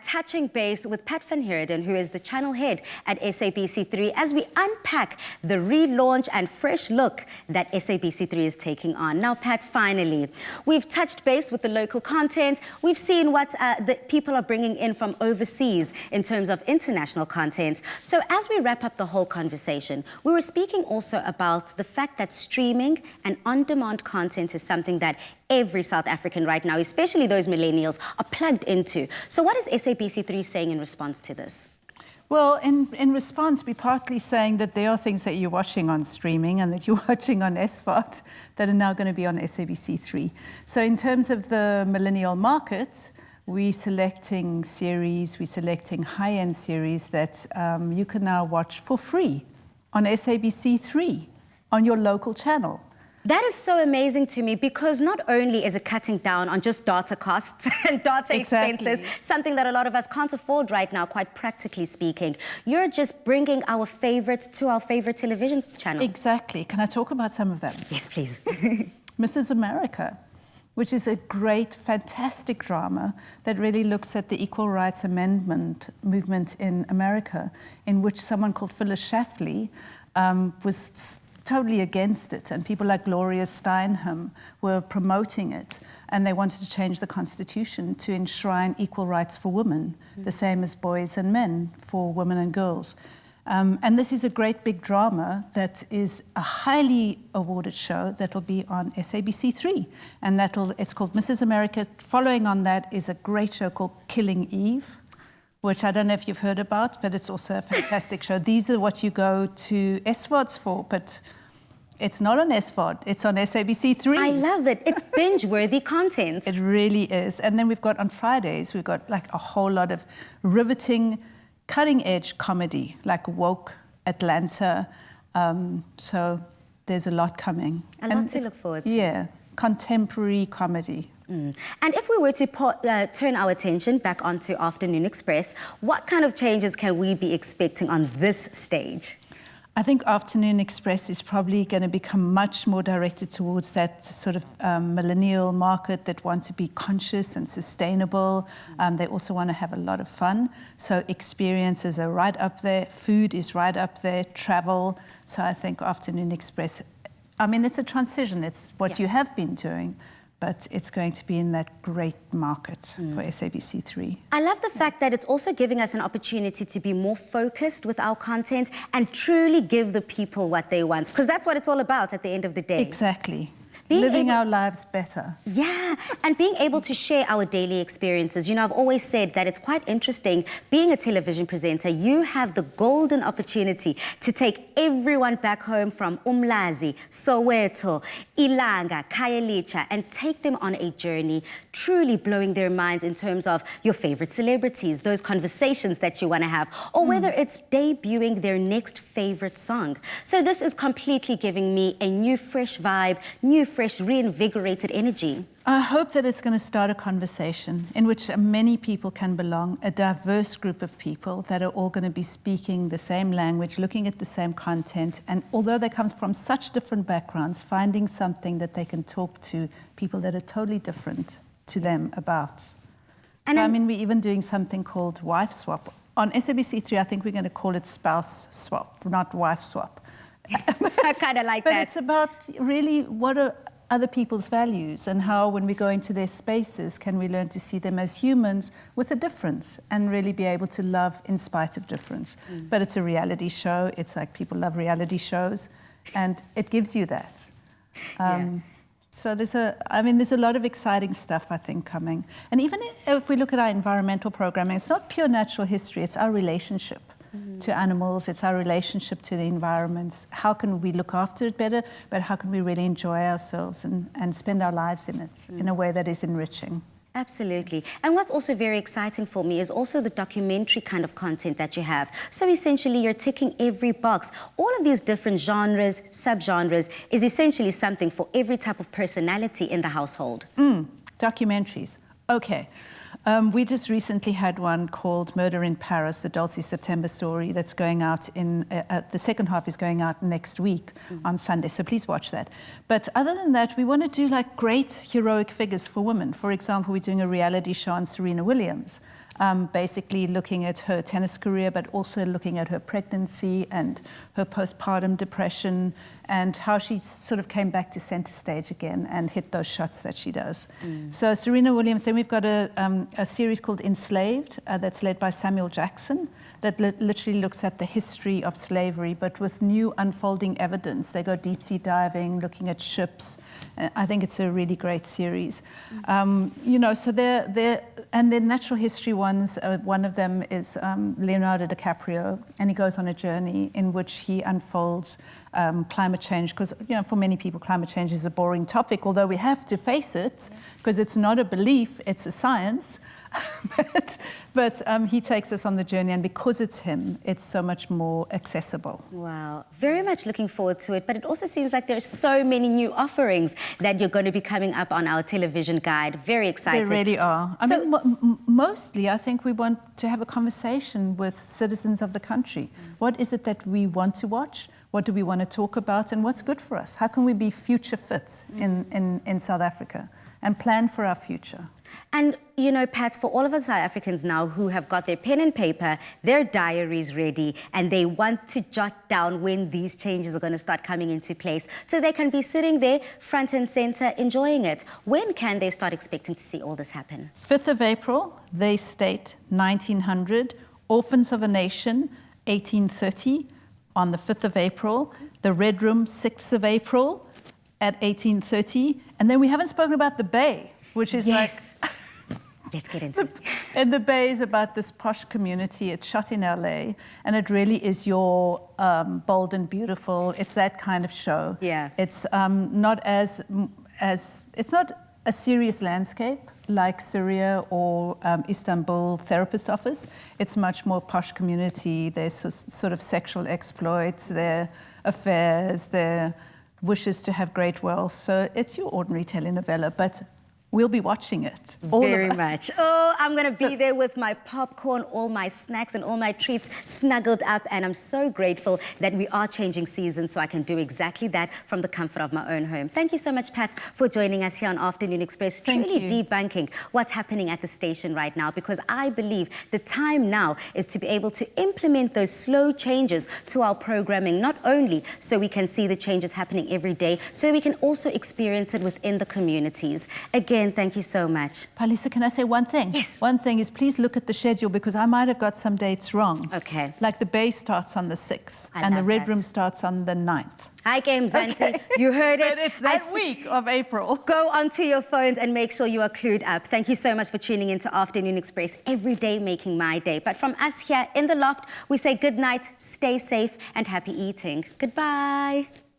Touching base with Pat van Heerden, who is the channel head at SABC3, as we unpack the relaunch and fresh look that SABC3 is taking on. Now, Pat, finally, we've touched base with the local content. We've seen what the people are bringing in from overseas in terms of international content. So as we wrap up the whole conversation, we were speaking also about the fact that streaming and on-demand content is something that every South African right now, especially those millennials, are plugged into. So what is SABC3 saying in response to this? Well, in response, we're partly saying that there are things that you're watching on streaming and that you're watching on SVOD that are now going to be on SABC3. So in terms of the millennial market, we're selecting series, we're selecting high-end series that you can now watch for free on SABC3, on your local channel. That is so amazing to me, because not only is it cutting down on just data costs and data expenses, something that a lot of us can't afford right now, quite practically speaking, you're just bringing our favorites to our favorite television channel. Exactly. Can I talk about some of them? Yes, please. Mrs. America, which is a great, fantastic drama that really looks at the Equal Rights Amendment movement in America, in which someone called Phyllis Schlafly was totally against it, and people like Gloria Steinem were promoting it, and they wanted to change the constitution to enshrine equal rights for women, the same as boys and men, for women and girls. And this is a great big drama that is a highly awarded show that will be on SABC3, and it's called Mrs. America. Following on that is a great show called Killing Eve, which I don't know if you've heard about, but it's also a fantastic show. These are what you go to SVODs for, but it's not on SVOD, it's on SABC3. I love it. It's binge-worthy content. It really is. And then we've got on Fridays, we've got like a whole lot of riveting, cutting-edge comedy, like Woke, Atlanta. So there's a lot coming. A lot to look forward to. Yeah, contemporary comedy. And if we were to turn our attention back onto Afternoon Express, what kind of changes can we be expecting on this stage? I think Afternoon Express is probably going to become much more directed towards that sort of millennial market that want to be conscious and sustainable. They also want to have a lot of fun. So experiences are right up there. Food is right up there. Travel. So I think Afternoon Express, I mean, it's a transition. It's what you have been doing, but it's going to be in that great market for SABC3. I love the fact that it's also giving us an opportunity to be more focused with our content and truly give the people what they want, because that's what it's all about at the end of the day. Exactly. Living our lives better. Yeah, and being able to share our daily experiences. You know, I've always said that it's quite interesting. Being a television presenter, you have the golden opportunity to take everyone back home from Umlazi, Soweto, Ilanga, Khayelitsha, and take them on a journey, truly blowing their minds in terms of your favorite celebrities, those conversations that you want to have, or whether it's debuting their next favorite song. So this is completely giving me a new, fresh vibe, new, fresh, reinvigorated energy. I hope that it's going to start a conversation in which many people can belong, a diverse group of people that are all going to be speaking the same language, looking at the same content, and although they come from such different backgrounds, finding something that they can talk to people that are totally different to them about. And so, I mean, we're even doing something called Wife Swap. On SABC3, I think we're going to call it Spouse Swap, not Wife Swap. I kind of like that. But it's about really what are other people's values, and how when we go into their spaces can we learn to see them as humans with a difference and really be able to love in spite of difference. But it's a reality show. It's like people love reality shows, and it gives you that. So there's a lot of exciting stuff, I think, coming. And even if we look at our environmental programming, it's not pure natural history, it's our relationship to animals, it's our relationship to the environments. How can we look after it better, but how can we really enjoy ourselves and spend our lives in it in a way that is enriching? Absolutely. And what's also very exciting for me is also the documentary kind of content that you have. So essentially you're ticking every box. All of these different genres, subgenres, is essentially something for every type of personality in the household. Documentaries. Okay. We just recently had one called Murder in Paris, the Dulcie September story that's going out in, the second half is going out next week on Sunday, so please watch that. But other than that, we want to do like great heroic figures for women. For example, we're doing a reality show on Serena Williams. basically looking at her tennis career, but also looking at her pregnancy and her postpartum depression and how she sort of came back to center stage again and hit those shots that she does. So Serena Williams, then we've got a series called Enslaved that's led by Samuel Jackson that literally looks at the history of slavery, but with new unfolding evidence. They go deep sea diving, looking at ships. I think it's a really great series. You know, so and the natural history ones, one of them is Leonardo DiCaprio, and he goes on a journey in which he unfolds climate change, because, you know, for many people, climate change is a boring topic, although we have to face it, because it's not a belief, it's a science. but he takes us on the journey, and because it's him, it's so much more accessible. Wow, very much looking forward to it. But it also seems like there's so many new offerings that you're going to be coming up on our television guide. Very excited. They really are. I mean, mostly, I think we want to have a conversation with citizens of the country. What is it that we want to watch? What do we want to talk about? And what's good for us? How can we be future fit in South Africa and plan for our future? And, you know, Pat, for all of us South Africans now who have got their pen and paper, their diaries ready, and they want to jot down when these changes are going to start coming into place so they can be sitting there front and center enjoying it. When can they start expecting to see all this happen? 5th of April, they state 1900, Orphans of a Nation, 1830, on the 5th of April, the Red Room, 6th of April at 1830, and then we haven't spoken about the Bay, which is like... Let's get into it. And the Bay is about this posh community. It's shot in LA, and it really is your Bold and Beautiful. It's that kind of show. Yeah. It's not it's not a serious landscape like Syria or Istanbul therapist office. It's much more posh community. There's sort of sexual exploits, their affairs, their wishes to have great wealth. So it's your ordinary telenovela, but we'll be watching it. Very much. Oh, I'm going to be there with my popcorn, all my snacks and all my treats snuggled up. And I'm so grateful that we are changing seasons so I can do exactly that from the comfort of my own home. Thank you so much, Pat, for joining us here on Afternoon Express. Truly debunking what's happening at the station right now, because I believe the time now is to be able to implement those slow changes to our programming, not only so we can see the changes happening every day, so we can also experience it within the communities. Again, thank you so much. Palisa, can I say one thing? Yes. One thing is, please look at the schedule, because I might have got some dates wrong. Okay. Like the Bay starts on the 6th, and the Red Room starts on the 9th. Hi, Game Zanti. Okay. You heard it. But it's that week of April. Go onto your phones and make sure you are clued up. Thank you so much for tuning into Afternoon Express, every day making my day. But from us here in the loft, we say good night, stay safe, and happy eating. Goodbye.